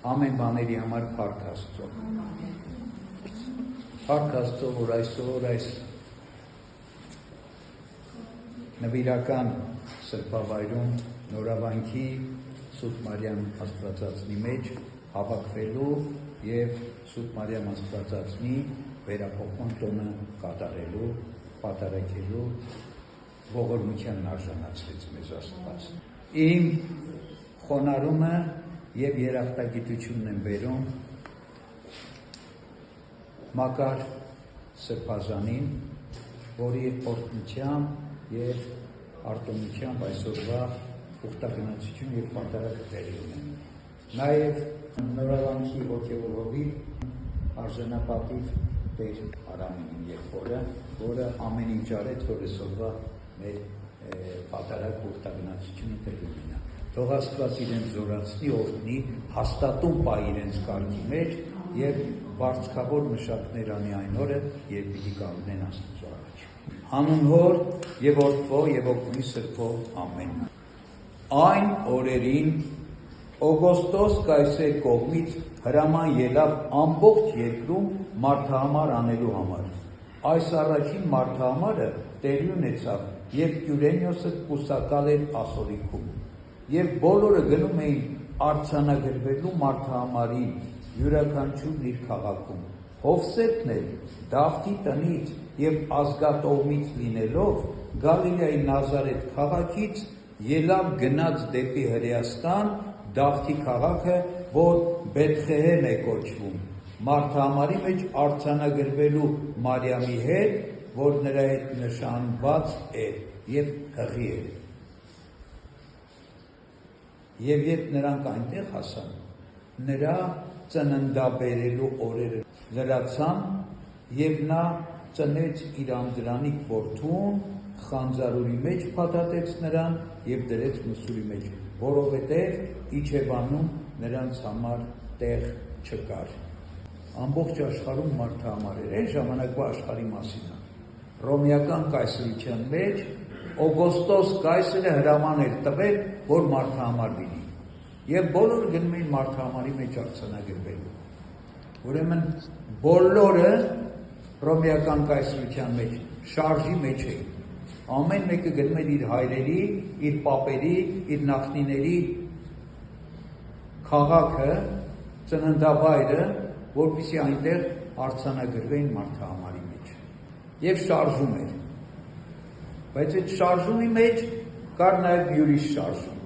Ամեն բաների համար փառք Աստծո։ Փառք Աստծո, որ այսօր այս նվիրական սրբավայրում նորավանքի Սուրբ Մարիամ Աստվածածնի մեջ հավաքվելու եւ Սուրբ Մարիամ Աստվածածնի վերափոխման տոնը կատարելու, պատարակելու ողորմության արժանացրեց մեզ Աստված։ Իմ խոնարհումը եւ երախտագիտությունն են բերում Մակար Սրբազանին, որի օրհնությամբ եւ արտոնությամբ այսօրվա ուխտագնացություն եւ պատարակ տեղի ունեն։ Նաեւ նորավանքի ոգևոր հովիվ արժանապատիվ Տեր Արամին եղբորը, որը ամեն ինչ արեց, որ այսօրվա մեր պատարակ ուխտագնացությունը տեղի ունենա։ Թող Աստված իրենց զորացնի, օրհնի, հաստատում պահի իրենց կարգի մեջ եւ վարձքավոր մշակներ անի այն օրը, երբ պիտի կանգնեն Աստծո առաջ։ Հանուն Հոր եւ Որդվո եւ Օգնի Սրբո ամեն։ Այն օրերին Օգոստոս Կայսեր կողմից հրաման ելավ ամբողջ երկրում մարդահամար անելու համար։ Այս առաջին մարդահամարը տեղի ունեցավ, երբ Կյուրենիոսը կուսակալ էր ասորիքում, եւ բոլորը գնում էին արձանագրվելու մարդահամարին, յուրաքանչյուրն իր քաղաքում։ Հովսեփն էլ Դավթի տնից եւ ազգատողմից լինելով Գալիլեայի Նազարեթ քաղաքից ելավ գնաց դեպի Հրեաստան, Դավթի քաղաքը, որ Բեթխեհեմ է կոչվում, մարդահամարի մեջ արձանագրվելու Մարիամի հետ, որ նրա հետ նշանված էր եւ հղի էր։ Եվ երբ նրանք այնտեղ հասան, նրա ծննդաբերելու օրերը լրացան եւ նա ծնեց իր անդրանիկ որդուն, խանձարուրի մեջ փաթաթեց նրան եւ դրեց մսուրի մեջ, որովհետեւ Իջևանում նրանց համար տեղ չկար։ Ամբողջ աշխարհում մարդահամար էր, այն ժամանակվա աշխարհի մասին է։ Ռոմեական կայսրության մեջ Օգոստոս Կայսերը հրաման էր տվել, որ մարդահամար լինի։ Եվ բոլորը գնում էին մարդահամարի մեջ արձանագրվելու։ Ուրեմն բոլորը Ռոմեական կայսրության մեջ շարժի մեջ էին։ Ամեն մեկը գնում էր իր հայրերի, իր պապերի, իր նախնիների քաղաքը, ծննդավայրը, որպեսզի այնտեղ արձանագրվեին մարդահամարի մեջ։ Եվ շարժում էր։ Բայց այդ շարժումի մեջ կար նաև յուրիշ շարժում։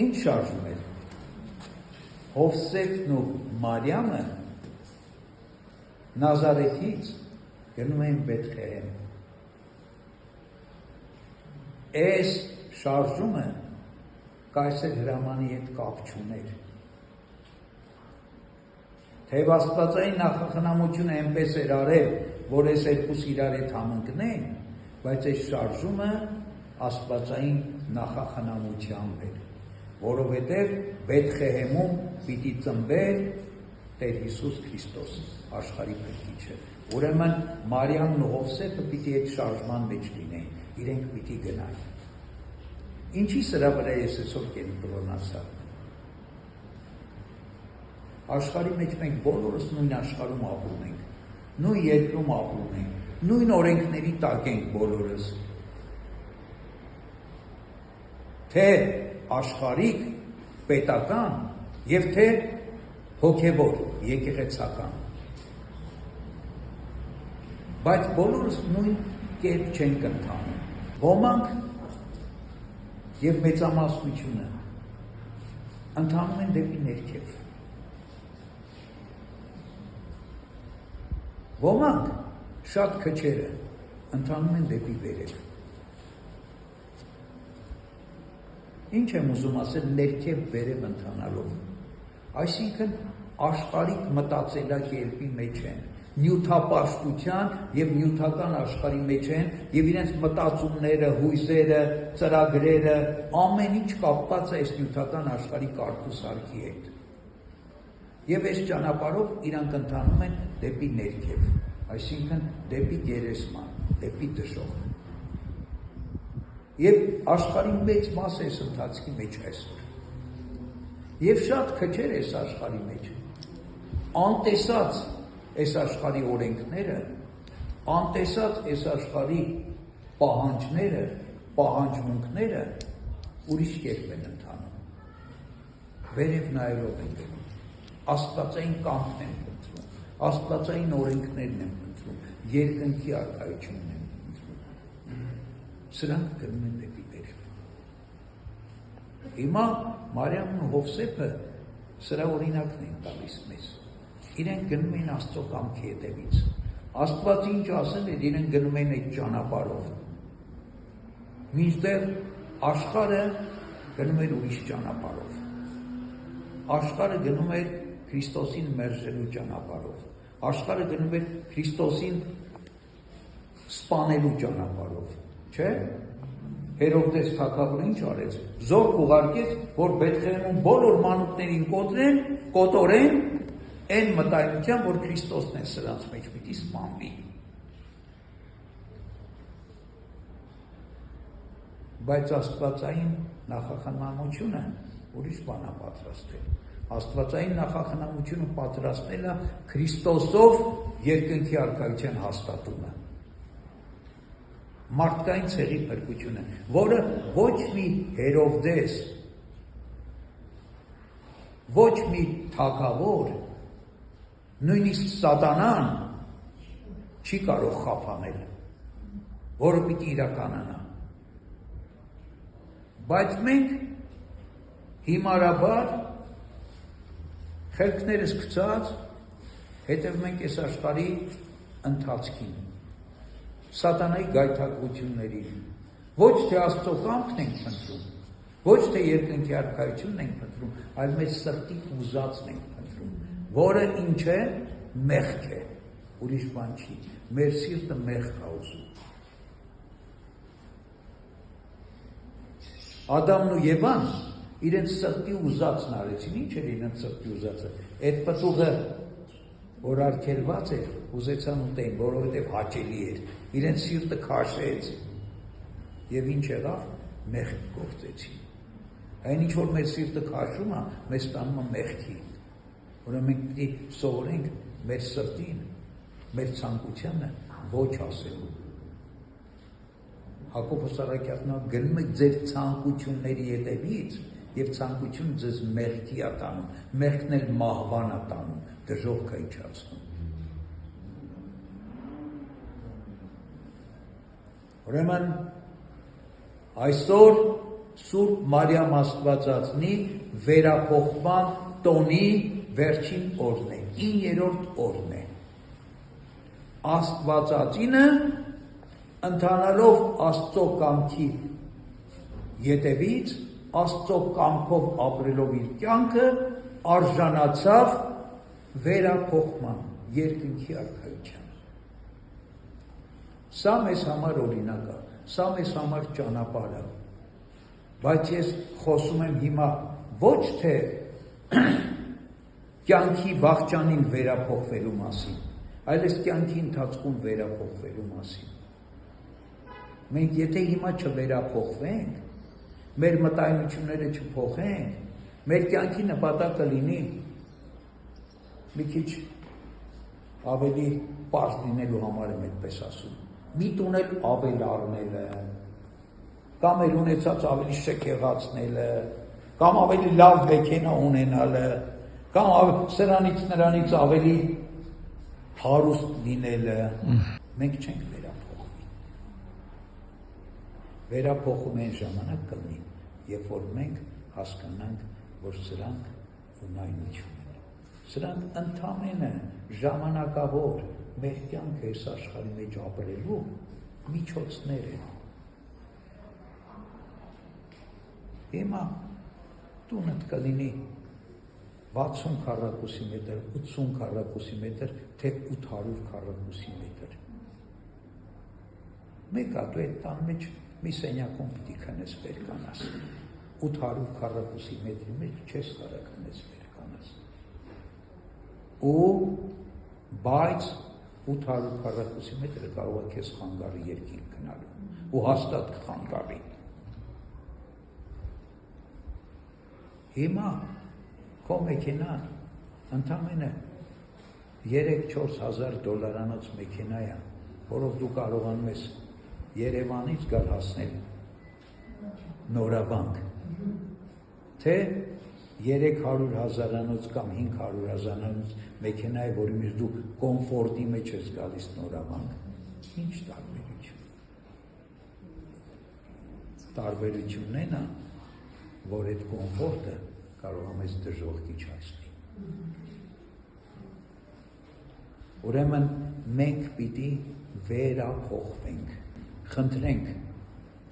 Ինչ շարժում էր։ Հովսեփն ու Մարիամը Նազարեթից գնում էին Բեթխեհեմ։ Այս շարժումը Կայսեր հրամանի հետ կապ չուներ։ Թեև աստվածային նախախնամությունը այնպես էր արել, որ այս երկուսը իրար հետ համընկնեն, բայց այս շարժումը աստվածային նախախնամությամբ էր, որովհետև Բեթխեհեմում պիտի ծնվեր Տեր Հիսուս Քրիստոս, աշխարհի փրկիչը։ Ուրեմն Մարիամն ու Հովսեփը պիտի այդ շարժման մեջ լինեին, իրենք պիտի գնային։ Ինչի սրա վրա ես այսօր կենտրոնացա։ Աշխարհի մեջ մենք բոլորս նույն աշխարհում ապրում ենք, նույն երկրում ապրում ենք, նույն օրենքների տակ ենք բոլորս։ Թե աշխարհիկ, պետական եւ թե հոգեվոր, եկեղեցական։ Բայց բոլորս նույն կերպ չենք ընթանում։ Ոմանք եւ մեծամասնությունը ընթանում են դեպի ներքև։ Ոմանք շատ քչերը ընթանում են դեպի վերև։ Ինչ եմ ուզում ասել ներքև վերև ընթանալով։ Այսինքն աշխարհիկ մտածելակերպի մեջ են, նյութապաշտության եւ նյութական աշխարհի մեջ են եւ իրենց մտածումները, հույզերը, ծրագրերը, ամեն ինչ կապված է այս նյութական աշխարհի կարգուսարքի հետ։ Եվ այս ճանապարհով իրանք ընթանում են դեպի ներքև, այսինքն դեպի գերեսման, դեպի դժոխք։ Եվ աշխարհի մեծ մասը այս ընթացքի մեջ այսօր։ Եվ շատ քչեր այս աշխարհի մեջ, անտեսած այս աշխարհի օրենքները, անտեսած այս աշխարհի պահանջները, պահանջմունքները ուրիշ կերպ են ընթանում, վերև նայելով են գնում, աստվածային կամքն են փնտրում, աստվածային օրենքներն են փնտրում, երկնքի առկայությունն են փնտրում, սրանք գնում են դեպի վերև։ Հիմա Մարիամն ու Հովսեփը սրա օրինակն են տալիս մեզ, իրենք գնում են Աստծո կամքի հետևից, Աստված ինչ ասել էր, իրենք գնում են այդ ճանապարհով, մինչդեռ աշխարհը գնում էր ուրիշ ճանապարհով, աշխարհը գնում էր Քրիստոսին մերժելու ճանապարհով, աշխարհը գնում էր Քրիստոսին սպանելու ճանապարհով, չէ՞։ Հերովդես թագավորը ինչ արեց, զորք ուղարկեց, որ Բեթլեհեմում բոլոր մանուկներին կոտորեն այն մտայնությամբ, որ Քրիստոսն է սրանց մեջ պիտի սպանվի։ Բայց աստվածային նախախնամությունը ուրիշ բան է պատրաստել։ Աստվածային նախախնամությունը պատրաստել է Քրիստոսով երկնքի առկայության հաստատումը։ Մարդկային ցեղի փրկությունը, որը ոչ մի Հերովդես, ոչ մի թագավոր, նույնիսկ Սատանան չի կարող խափանել, որը պիտի իրականանա։ Բայց մենք հիմարաբար խելքներս գցած հետևում ենք այս աշխարհի ընթացքին, Սատանայի գայթակղություններին, ոչ թե Աստծո կամքն ենք փնտրում, ոչ թե երկնքի առկայությունն ենք փնտրում, այլ մեր սրտի ուզածն ենք փնտրում, որը ինչ է, մեղք է, ուրիշ բան չի, մեր սիրտը մեղք է ուզում։ Ադամն ու Եվան իրենց սրտի ուզածն արեցին, ինչ էր իրենց սրտի ուզածը, այդ պտուղը, որ արգելված էր, ուզեցան ուտեն, որովհետև հաճելի էր, իրենց սիրտը քաշեց, եւ ինչ եղավ, մեղք գործեցին։ Այն ինչ որ մեր սիրտը քաշում է, մեզ տանում է մեղքի, ուրեմն մենք պիտի սովորենք մեր սրտին, մեր ցանկությանը ոչ ասելու։ Հակոբ Սարակյանը գնում է ձեր ցանկությունների հետևից եւ ցանկությունը ձեզ մեղքի է տանում, մեղքն էլ մահվան է տանում, դժոխք է իջացնում։ Ուրեմն այսօր Սուրբ Մարիամ Աստվածածնի վերափոխման տոնի վերջին օրն է, 9-րդ օրն է։ Աստվածածինը ընթանալով Աստծո կամքի ետևից, Աստծո կամքով ապրելով իր կյանքը, արժանացավ վերափոխման, երկնքի առկայության։ Սա մեզ համար օրինակ է, սա մեզ համար ճանապարհ է, բայց ես խոսում եմ հիմա ոչ թե կյանքի վախճանին վերափոխվելու մասին, այլ այս կյանքի ընթացքում վերափոխվելու մասին։ Մենք եթե հիմա չվերափոխվենք, մեր մտայնությունները չփոխենք, մեր կյանքի նպատակը լինի մի քիչ ավելի պարզ լինելու համար եմ այդպես ասում, մի տուն էլ ավել առնելը, կամ էլ ունեցած ավելի շքեղացնելը, կամ ավելի լավ մեքենա ունենալը, կամ սրանից նրանից ավելի հարուստ լինելը, մենք չենք վերափոխվի։ Վերափոխում են ժամանակ կլինի, երբ որ մենք հասկանանք, որ սրանք ունայնություն են։ Սրանք ընդամենը ժամանակավոր մեր կյանքը այս աշխարհի մեջ ապրելու միջոցներ են։ Հիմա տունդ կլինի 60 քառակուսի մետր, 80 քառակուսի մետր, թե 800 քառակուսի մետր։ Մեկ դու այդ տան մեջ մի սենյակում պիտի քնես վեր կանաս, 800 քառակուսի մետրի մեջ չես կարող քնես վեր կանաս։ Ու բայց 800 քառակուսի մետրը կարող է քեզ խանգարի երկինք գնալու, ու հաստատ կխանգարի։ Հիմա քո մեքենան ընդամենը 3-4 հազար դոլարանոց մեքենա է, որով դու կարողանում ես Երևանից գալ հասնել Նորավանք, թե 300 հազարանոց կամ 500 հազարանոց մեքենա է, որի մեջ դու կոմֆորտի մեջ ես գալիս Նորավանք, ինչ տարբերություն։ Տարբերությունն է նա, որ այդ կոմֆորտը կարող ես դժողքի չացնի։ Ուրեմն մենք պիտի վերափոխվենք, խնդրենք,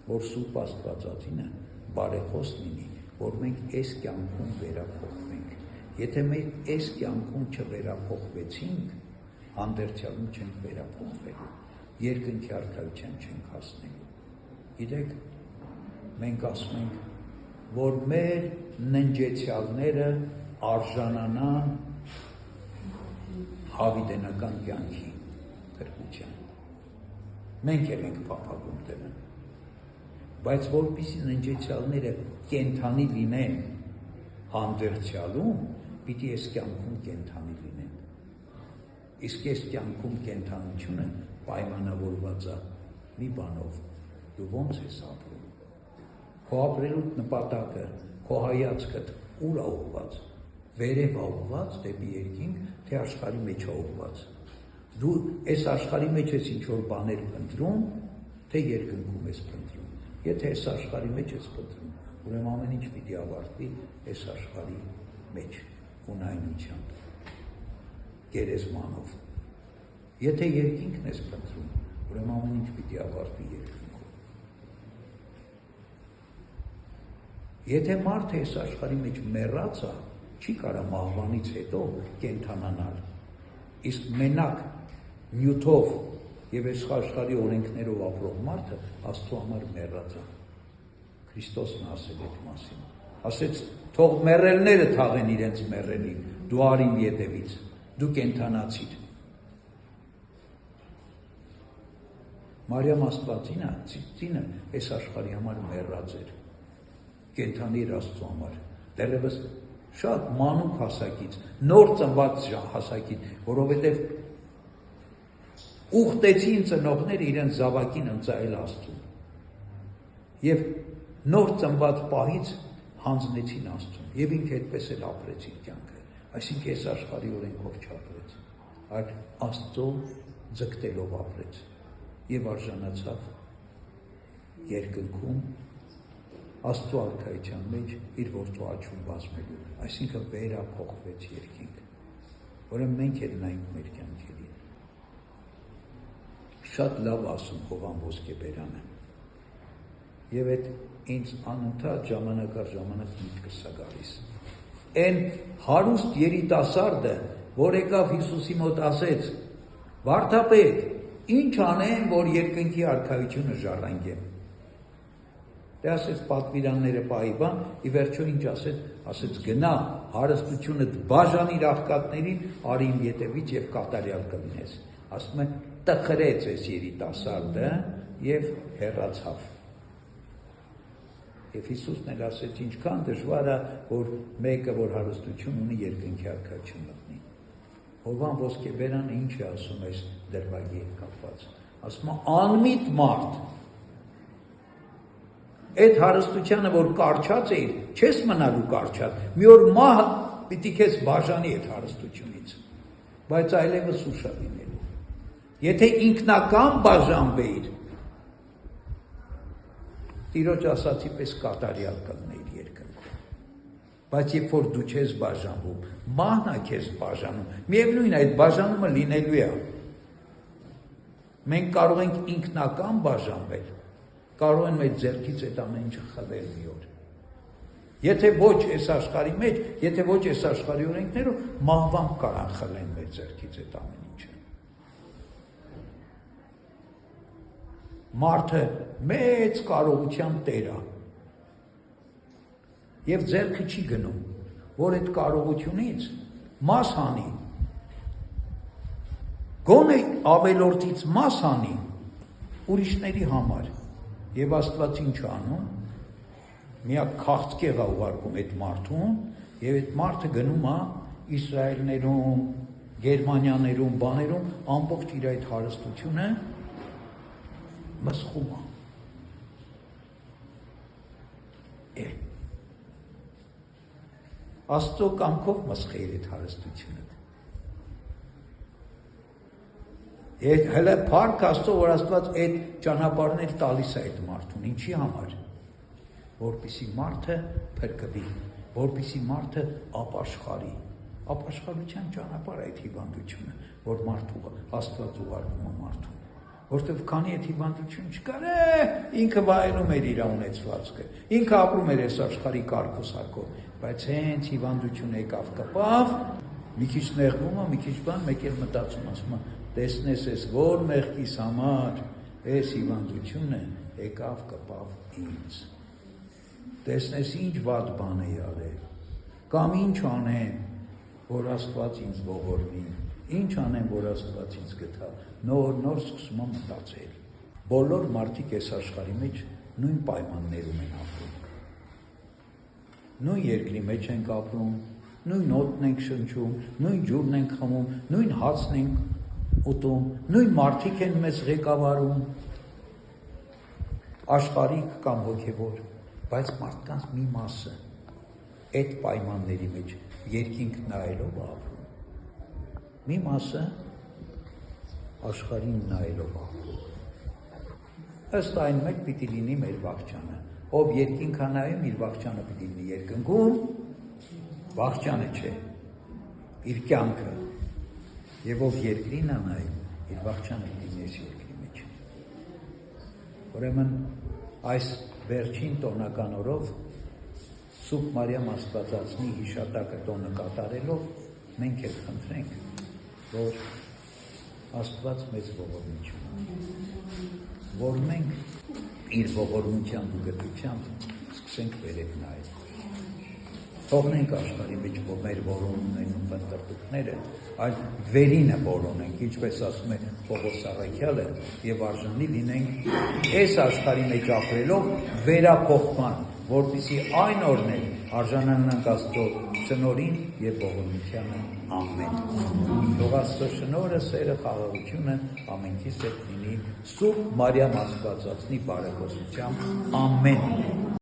որ Սուրբ Աստվածածինը բարեխոս լինի, որ մենք այս կյանքում վերափոխվենք։ Եթե մենք այս կյանքում չվերափոխվեցինք, անդերձյալում չենք վերափոխվելու, երկնքի արքայության չենք հասնելու։ Գիտեք, մենք ասում ենք, որ մեր ննջեցյալները արժանանան հավիտենական կյանքի կրկության։ Մենք էլ ենք փափագում դրան, բայց որպեսզի ննջեցյալները կենդանի լինեն անդերձյալում, պիտի այս կյանքում կենդանի լինեն։ Իսկ այս կյանքում կենդանությունը պայմանավորված է մի բանով, դու ո՞նց ես ապրում։ Քո ապրելու նպատակը, քո հայացքդ ուր է ուղղված, վերև է ուղղված դեպի երկինք, թե աշխարհի մեջ է ուղղված։ Դու այս աշխարհի մեջ ես ինչ-որ բաներ փնտրում, թե երկնքում ես փնտրում։ Եթե այս աշխարհի մեջ ես փնտրում, ուրեմն ամեն ինչ պիտի ավարտվի այս աշխարհի մեջ, ունայնությամբ, գերեզմանով։ Եթե երկինքն ես փնտրում, ուրեմն ամեն ինչ պիտի ավարտվի երկնքում։ Եթե մարդը այս աշխարհի մեջ մեռած է, չի կարա մահվանից հետո կենդանանալ։ Իսկ մենակ նյութով եւ այս աշխարհի օրենքներով ապրող մարդը Աստծո համար մեռած է։ Քրիստոսն ասել այդ մասին։ Ասեց, թող մեռելները թաղեն իրենց մեռելին, դու արի իմ ետևից, դու կենդանացիր։ Մարիամ Աստվածածինը այս աշխարհի համար մեռած էր։ Կենդանի էր Աստծո համար։ Դեռևս շատ մանուկ հասակից, նոր ծնված հասակից, որովհետև ուխտեցին ծնողները իրենց զավակին ընծայել Աստծուն։ Եվ նոր ծնված պահից հանձնեցին Աստծուն, եւ ինքը այդպես էլ ապրեց իր կյանքը, այսինքն այս աշխարհի օրենքով չապրեց, այլ Աստծո ձգտելով ապրեց եւ արժանացավ երկնքում Աստծո արքայության մեջ իր որդու աչքում բազմելու, այսինքն վերափոխվեց երկինք, որը մենք էլ նայենք մեր կյանքերին։ Շատ լավ ասում Հովան Ոսկեբերյանը, եւ այդ ինձ անընդհատ ժամանակ առ ժամանակ միտքս է գալիս։ Այն հարուստ երիտասարդը, որ եկավ Հիսուսի մոտ ասեց. «Վարդապետ, ինչ անեմ, որ երկնքի արքայությունը ժառանգեմ»։ Դե ասեց պատվիրանները պահի բան, ի վերջո ինչ ասեց, ասեց գնա, հարստությունդ բաժանիր աղքատներին, արի իմ ետևից եւ կատարյալ կլինես։ Ասում է, տխրեց այս երիտասարդը եւ հեռացավ։ Եվ Հիսուսն էլ ասեց, ինչքան դժվար է, որ մեկը, որ հարստություն ունի, երկնքի արքայություն մտնի։ Հովան Ոսկեբերյանը ինչ է ասում այս դրվագի հետ կապված։ Ասում է, անմիտ մարդ, այդ հարստությանը, որ կարճած էիր, չես մնալու կարճած, մի օր մահը պիտի քեզ բաժանի այդ հարստությունից, բայց այլևս ուշ է լինելու։ Եթե ինքնական բաժանվեիր, Տիրոջ ասացի պես կատարյալ կլինեիր երկնքում, բայց երբ որ դու չես բաժանվում, մահն է քեզ բաժանում, միևնույն է, այդ բաժանումը լինելու է։ Մենք կարող ենք ինքնական բաժանվել, կարող են մեր ձեռքից այդ ամեն ինչը խլել մի օր։ Եթե ոչ այս աշխարհի մեջ, եթե ոչ այս աշխարհի օրենքներով, մահվան կարան խլեն մեր ձեռքից այդ ամեն ինչը։ Մարդը մեծ կարողության տեր է եւ ձեռքը չի գնում, որ այդ կարողությունից մաս հանի, գոնե ավելորդից մաս հանի ուրիշների համար։ Եվ Աստված ինչ անում, միակ քաղցկեղ է ուղարկում այդ մարդուն Եվ այդ մարդը գնում է Իսրայելներում, Գերմանիաներում, բաներում, ամբողջ իր այդ հարստությունը մսխում է։ Աստծո կամքով մսխեիր այդ հարստությունը։ Հələ փառք Աստծո, որ Աստված այդ ճանապարհն էլ տալիս է այդ մարդուն, ինչի համար, որպեսզի մարդը փրկվի, որպեսզի մարդը ապաշխարի, ապաշխարության ճանապարհ այդ հիվանդությունը, որ մարդու Աստված ուղարկում է մարդուն, որտեվ քանի այդ հիվանդություն չկար, ինքը վայելում էր իր ունեցվածքը, ինքը ապրում էր այս աշխարհի կարգոսարկով, բայց հենց հիվանդություն եկավ կպավ, մի քիչ նեղվում է, մի քիչ բան, մեկ էլ մտածում ասում է, տեսնես ես որ մեղքիս համար, այս հիվանդությունը եկավ կպավ ինձ, տեսնես ինչ վատ բան է արել, կամ ինչ անեմ, որ Աստված ինձ ողորմի, ինչ անեմ, որ Աստված ինձ գտա, նոր սկսում եմ մտածել, բոլոր մարդիկ այս աշխարհի մեջ նույն պայմաններում են ապրում, նույն երկրի մեջ ենք ապրում, նույն օդն ենք շնչում, նույն ջուրն ենք խմում, նույն հացն ենք ուտում, նույն մարդիկ են մեզ ղեկավարում, աշխարհիկ կամ հոգևոր, բայց մարդկանց մի մասը այդ պայմանների մեջ երկինք նայելով ապրում, մի մասը աշխարհին նայելով ապրում, ըստ այն մեկ պիտի լինի մեր վախճանը, ով երկինք նայում իր վախճանը պիտի լինի երկնքում, վախճանը չէ, իր կյանքը, եւ ով երկրին նայում, իր վախճանը լինի այս երկրի մեջ։ Ուրեմն այս վերջին տոնական օրով Սուրբ Մարիամ Աստվածածնի հիշատակը տոնը կատարելով մենք էլ խնդրենք, որ Աստված մեզ ողորմություն, որ մենք իր ողորմությամբ ու գթությամբ սկսենք վերև նայել։ Թողնենք աշխարհի մեջ մեր որոնումներն ու բնտրտուքները, այլ վերինը որոնենք, ինչպես ասում է Պողոս Առաքյալը, եւ արժանի լինենք այս աշխարհի մեջ ապրելով վերափոխման, որպեսզի այն օրն էլ արժանանանք Աստծո շնորհին եւ ողորմությանը։ Ամեն։ Թող Աստծո շնորհը, սերը, խաղաղությունը ամենքիս հետ լինի Սուրբ Մարիամ Աստվածածնի բարեփոխությամբ։ Ամեն։